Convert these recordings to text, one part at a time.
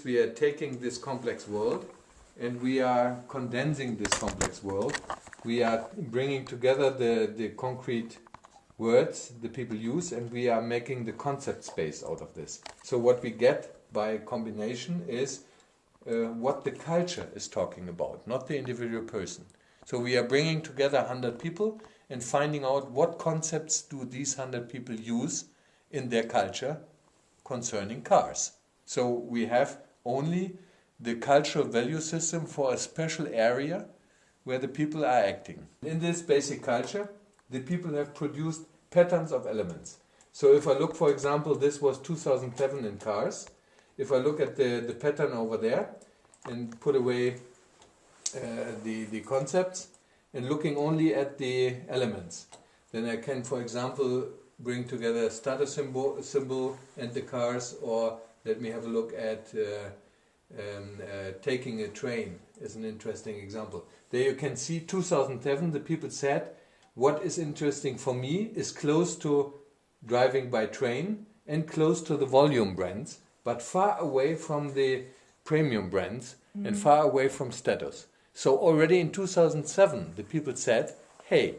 We are taking this complex world and we are condensing this complex world. We are bringing together the concrete words the people use, and we are making the concept space out of this. So what we get by combination is what the culture is talking about, not the individual person. So we are bringing together 100 people and finding out what concepts do these 100 people use in their culture concerning cars. So we have only the cultural value system for a special area where the people are acting. In this basic culture, the people have produced patterns of elements. So if I look, for example, this was 2007 in cars. If I look at the pattern over there and put away the concepts and looking only at the elements, then I can, for example, bring together a status symbol and the cars, or let me have a look at taking a train is an interesting example. There you can see 2007, the people said, what is interesting for me is close to driving by train and close to the volume brands, but far away from the premium brands and far away from status. So already in 2007, the people said, hey,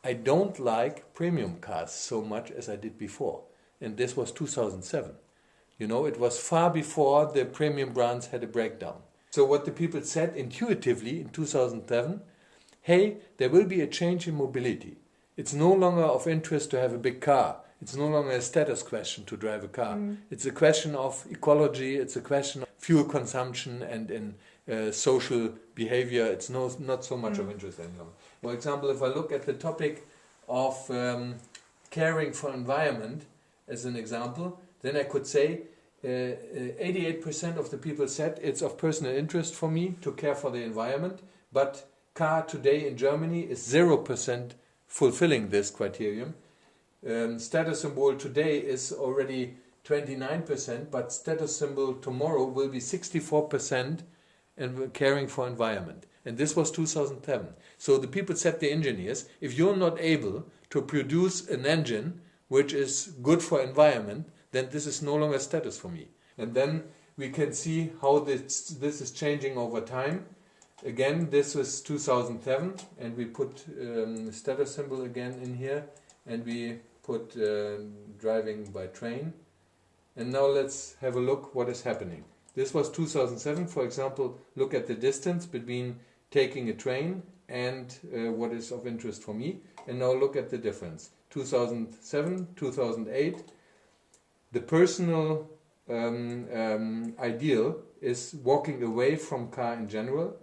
I don't like premium cars so much as I did before. And this was 2007. You know, it was far before the premium brands had a breakdown. So what the people said intuitively in 2007, hey, there will be a change in mobility. It's no longer of interest to have a big car. It's no longer a status question to drive a car. It's a question of ecology, it's a question of fuel consumption and in social behavior. It's not so much of interest any longer. For example, if I look at the topic of caring for environment as an example, then I could say 88% of the people said it's of personal interest for me to care for the environment, but car today in Germany is 0% fulfilling this criterion. Status symbol today is already 29%, but status symbol tomorrow will be 64% and caring for environment. And this was 2007. So the people said, the engineers, if you're not able to produce an engine which is good for environment, then this is no longer status for me. And then we can see how this is changing over time. Again, this was 2007, and we put status symbol again in here, and we put driving by train. And now let's have a look what is happening. This was 2007, for example, look at the distance between taking a train and what is of interest for me. And now look at the difference. 2007, 2008, the personal ideal is walking away from car in general.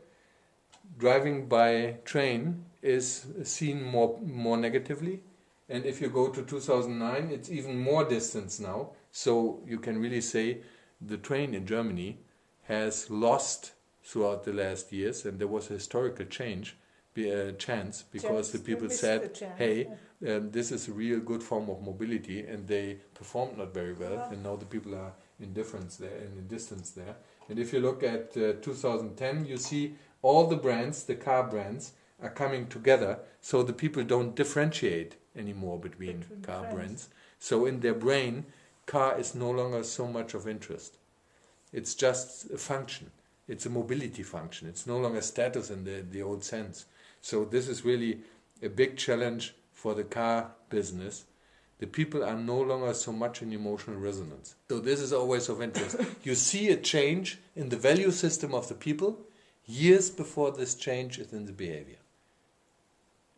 Driving by train is seen more negatively. And if you go to 2009, it's even more distance now. So you can really say the train in Germany has lost throughout the last years, and there was a historical chance because the people said, hey, this is a real good form of mobility, and they performed not very well, and now the people are in difference there and in distance there. And if you look at 2010, you see all the brands, the car brands, are coming together, so the people don't differentiate anymore between car brands. So in their brain, car is no longer so much of interest. It's just a function. It's a mobility function. It's no longer status in the old sense. So this is really a big challenge for the car business. The people are no longer so much in emotional resonance. So this is always of interest. You see a change in the value system of the people years before this change is in the behavior.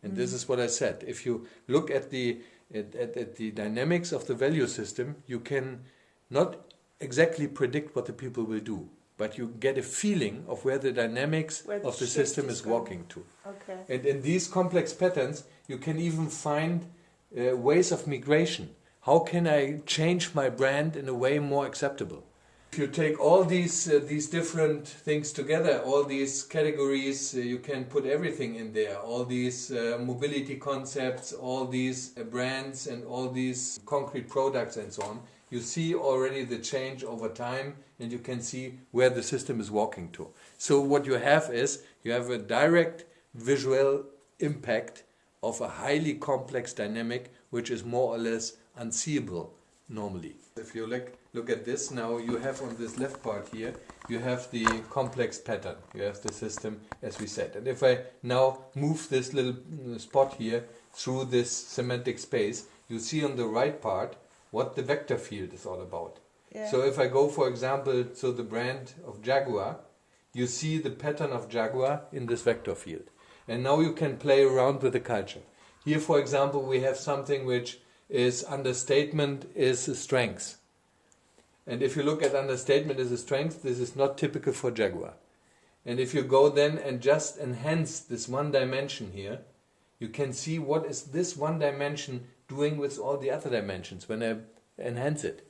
And this is what I said. If you look at the dynamics of the value system, you can not exactly predict what the people will do, but you get a feeling of where the dynamics of the system is walking to. Okay. And in these complex patterns, you can even find ways of migration. How can I change my brand in a way more acceptable? If you take all these different things together, all these categories, you can put everything in there. All these mobility concepts, all these brands and all these concrete products and so on. You see already the change over time, and you can see where the system is walking to. So what you have is, you have a direct visual impact of a highly complex dynamic which is more or less unseeable normally. If you look at this now, you have on this left part here, you have the complex pattern. You have the system as we said. And if I now move this little spot here through this semantic space, you see on the right part what the vector field is all about. Yeah. So if I go, for example, to the brand of Jaguar, you see the pattern of Jaguar in this vector field. And now you can play around with the culture. Here, for example, we have something which is understatement is a strength. And if you look at understatement as a strength, this is not typical for Jaguar. And if you go then and just enhance this one dimension here, you can see what is this one dimension doing with all the other dimensions when I enhance it.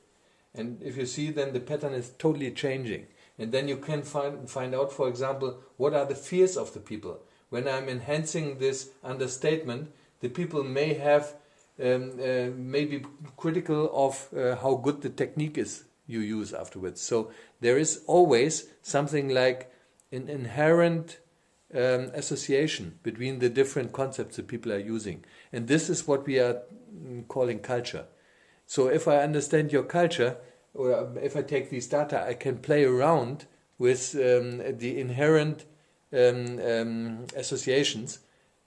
And if you see, then the pattern is totally changing. And then you can find out, for example, what are the fears of the people. When I'm enhancing this understatement, the people may have maybe critical of how good the technique is you use afterwards. So there is always something like an inherent association between the different concepts that people are using. And this is what we are calling culture. So if I understand your culture, or if I take these data, I can play around with the inherent associations,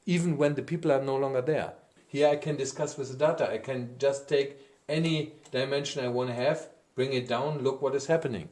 even when the people are no longer there. Here I can discuss with the data. I can just take any dimension I want to have, bring it down, look what is happening.